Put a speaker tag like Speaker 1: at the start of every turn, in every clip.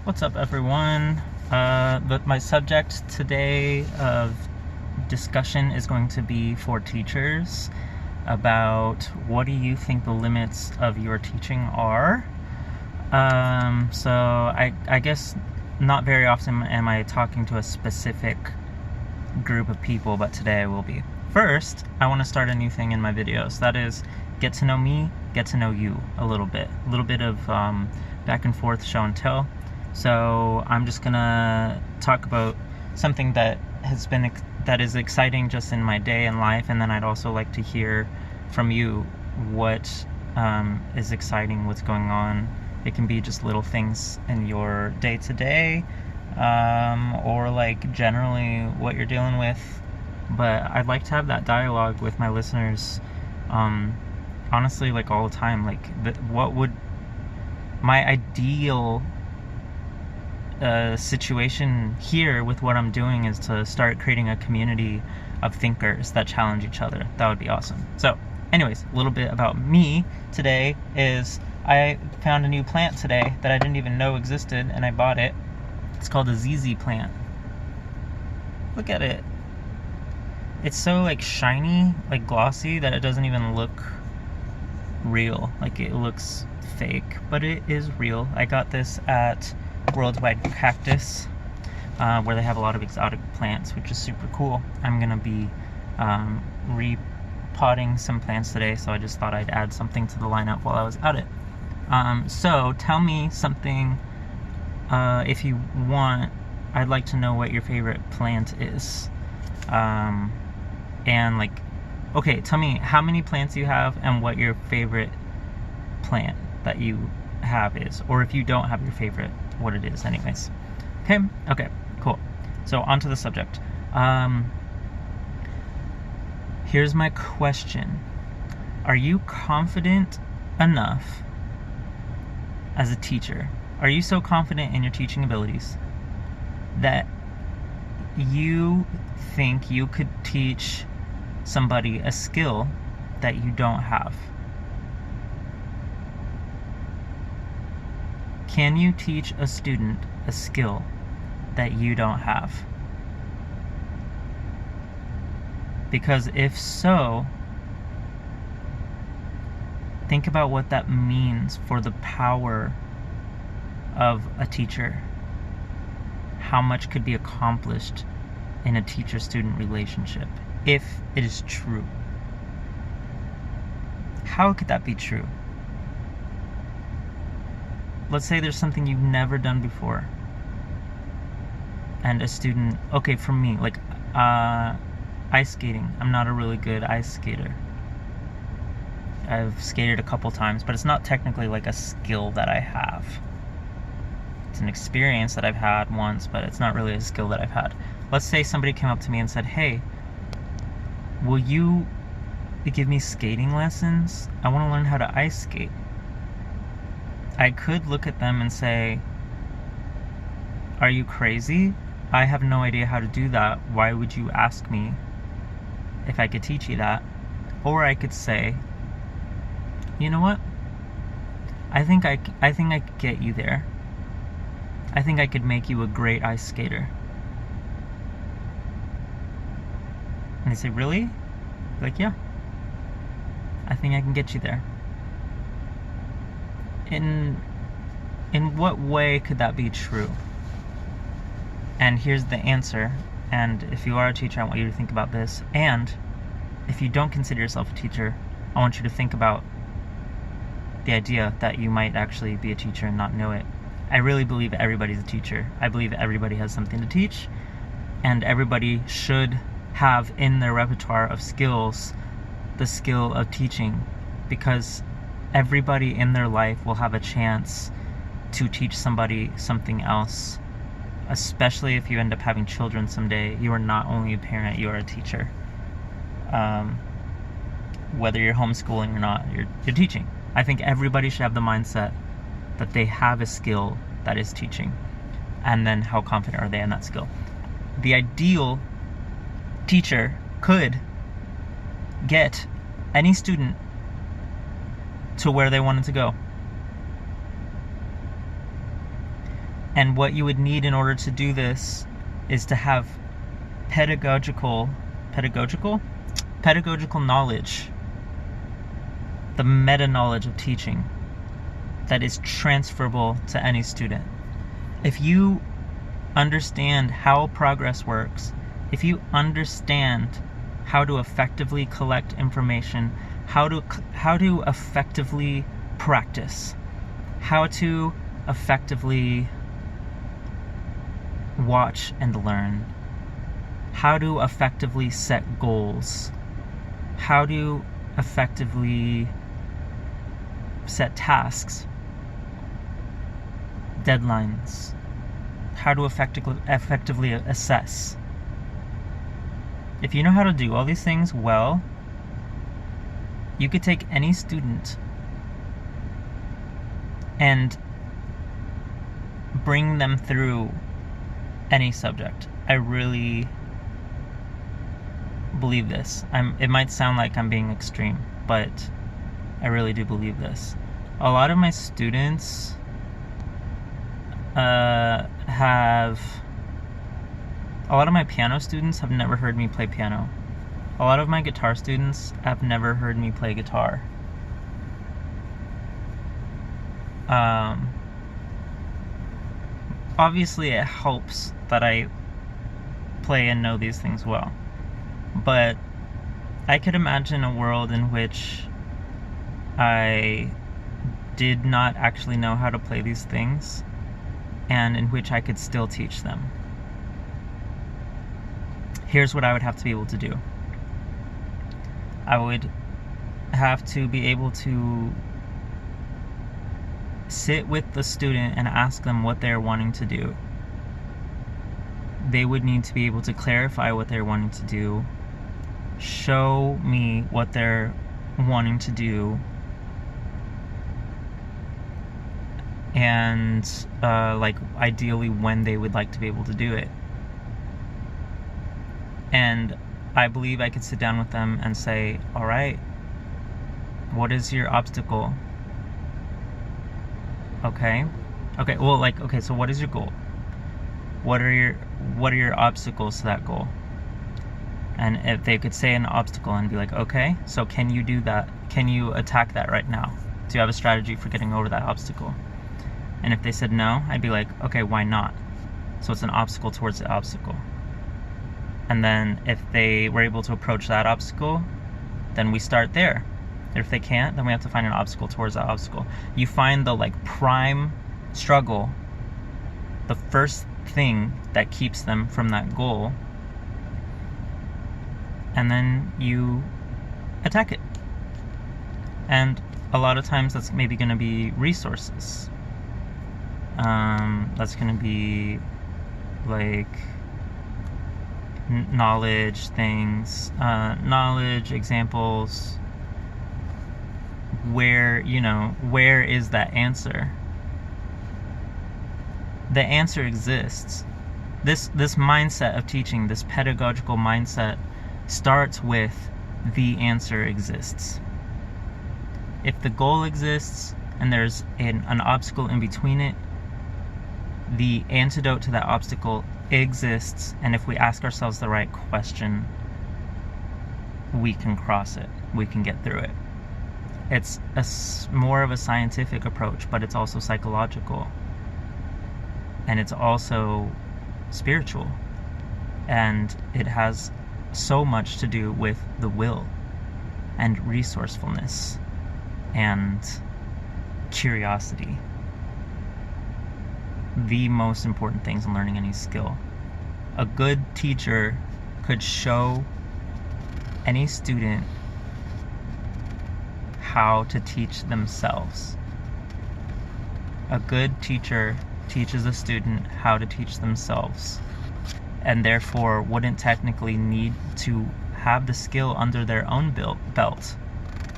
Speaker 1: What's up, everyone? My subject today of discussion is going to be for teachers about what do you think the limits of your teaching are. I guess not very often am I talking to a specific group of people, but today I will be. First, I want to start a new thing in my videos. That is, get to know me, get to know you a little bit. A little bit of back and forth show and tell. So I'm just gonna talk about something that is exciting just in my day and life, and then I'd also like to hear from you what is exciting, what's going on. It can be just little things in your day-to-day, or like generally what you're dealing with. But I'd like to have that dialogue with my listeners, honestly, like all the time. Like, what would my ideal situation here with what I'm doing is to start creating a community of thinkers that challenge each other. That would be awesome. So anyways, a little bit about me today is I found a new plant today that I didn't even know existed, and I bought it. It's called a ZZ plant. Look at it. It's so like shiny, like glossy, that it doesn't even look real. Like, it looks fake, but it is real. I got this at Worldwide Cactus, where they have a lot of exotic plants, which is super cool. I'm gonna be repotting some plants today, so I just thought I'd add something to the lineup while I was at it. So tell me something, if you want. I'd like to know what your favorite plant is, and like, okay, tell me how many plants you have and what your favorite plant that you have is, or if you don't have your favorite, what it is anyways. Okay, cool. So on to the subject. Here's my question. Are you confident enough as a teacher? Are you so confident in your teaching abilities that you think you could teach somebody a skill that you don't have? Can you teach a student a skill that you don't have? Because if so, think about what that means for the power of a teacher. How much could be accomplished in a teacher-student relationship if it is true? How could that be true? Let's say there's something you've never done before, and a student, okay, for me, like ice skating. I'm not a really good ice skater. I've skated a couple times, but it's not technically like a skill that I have. It's an experience that I've had once, but it's not really a skill that I've had. Let's say somebody came up to me and said, hey, will you give me skating lessons? I want to learn how to ice skate. I could look at them and say, are you crazy? I have no idea how to do that. Why would you ask me if I could teach you that? Or I could say, you know what? I think I could get you there. I think I could make you a great ice skater. And they say, really? Like, yeah. I think I can get you there. In what way could that be true? And here's the answer. And if you are a teacher, I want you to think about this. And if you don't consider yourself a teacher, I want you to think about the idea that you might actually be a teacher and not know it. I really believe everybody's a teacher. I believe everybody has something to teach, and everybody should have in their repertoire of skills the skill of teaching, because everybody in their life will have a chance to teach somebody something else. Especially if you end up having children someday, you are not only a parent, you are a teacher. Whether you're homeschooling or not, you're teaching. I think everybody should have the mindset that they have a skill that is teaching, and then how confident are they in that skill. The ideal teacher could get any student to where they wanted to go. And what you would need in order to do this is to have pedagogical knowledge, the meta knowledge of teaching that is transferable to any student. If you understand how progress works, if you understand how to effectively collect information, how to effectively practice, how to effectively watch and learn, how to effectively set goals, how to effectively set tasks, deadlines, how to effectively assess. If you know how to do all these things well, you could take any student and bring them through any subject. I really believe this. It might sound like I'm being extreme, but I really do believe this. A lot of my students a lot of my piano students have never heard me play piano. A lot of my guitar students have never heard me play guitar. Obviously it helps that I play and know these things well, but I could imagine a world in which I did not actually know how to play these things, and in which I could still teach them. Here's what I would have to be able to do. I would have to be able to sit with the student and ask them what they're wanting to do. They would need to be able to clarify what they're wanting to do, show me what they're wanting to do, and like ideally when they would like to be able to do it. And I believe I could sit down with them and say, all right, what is your obstacle? Okay, well, like, okay, so what is your goal? What are your obstacles to that goal? And if they could say an obstacle and be like, okay, so can you do that? Can you attack that right now? Do you have a strategy for getting over that obstacle? And if they said no, I'd be like, okay, why not? So it's an obstacle towards the obstacle. And then if they were able to approach that obstacle, then we start there. If they can't, then we have to find an obstacle towards that obstacle. You find the like prime struggle, the first thing that keeps them from that goal, and then you attack it. And a lot of times that's maybe going to be resources. That's going to be like knowledge things, knowledge examples. Where is that answer? The answer exists. This mindset of teaching, this pedagogical mindset, starts with the answer exists. If the goal exists and there's an obstacle in between it, the antidote to that obstacle exists, and if we ask ourselves the right question, we can cross it, we can get through it. It's more of a scientific approach, but it's also psychological, and it's also spiritual, and it has so much to do with the will and resourcefulness and curiosity. The most important things in learning any skill. A good teacher could show any student how to teach themselves. A good teacher teaches a student how to teach themselves, and therefore wouldn't technically need to have the skill under their own belt,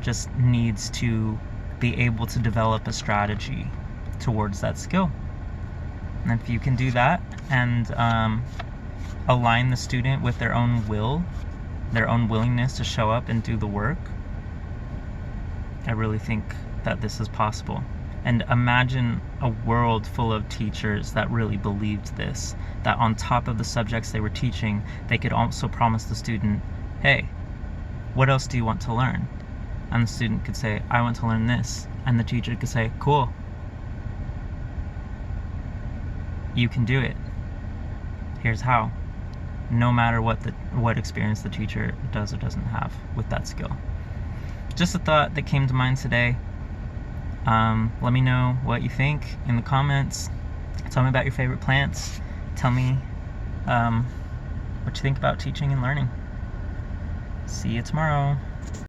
Speaker 1: just needs to be able to develop a strategy towards that skill. And if you can do that and align the student with their own will, their own willingness to show up and do the work, I really think that this is possible. And imagine a world full of teachers that really believed this, that on top of the subjects they were teaching, they could also promise the student, hey, what else do you want to learn? And the student could say, I want to learn this. And the teacher could say, cool, you can do it. Here's how. No matter what experience the teacher does or doesn't have with that skill. Just a thought that came to mind today. Let me know what you think in the comments. Tell me about your favorite plants. Tell me what you think about teaching and learning. See you tomorrow.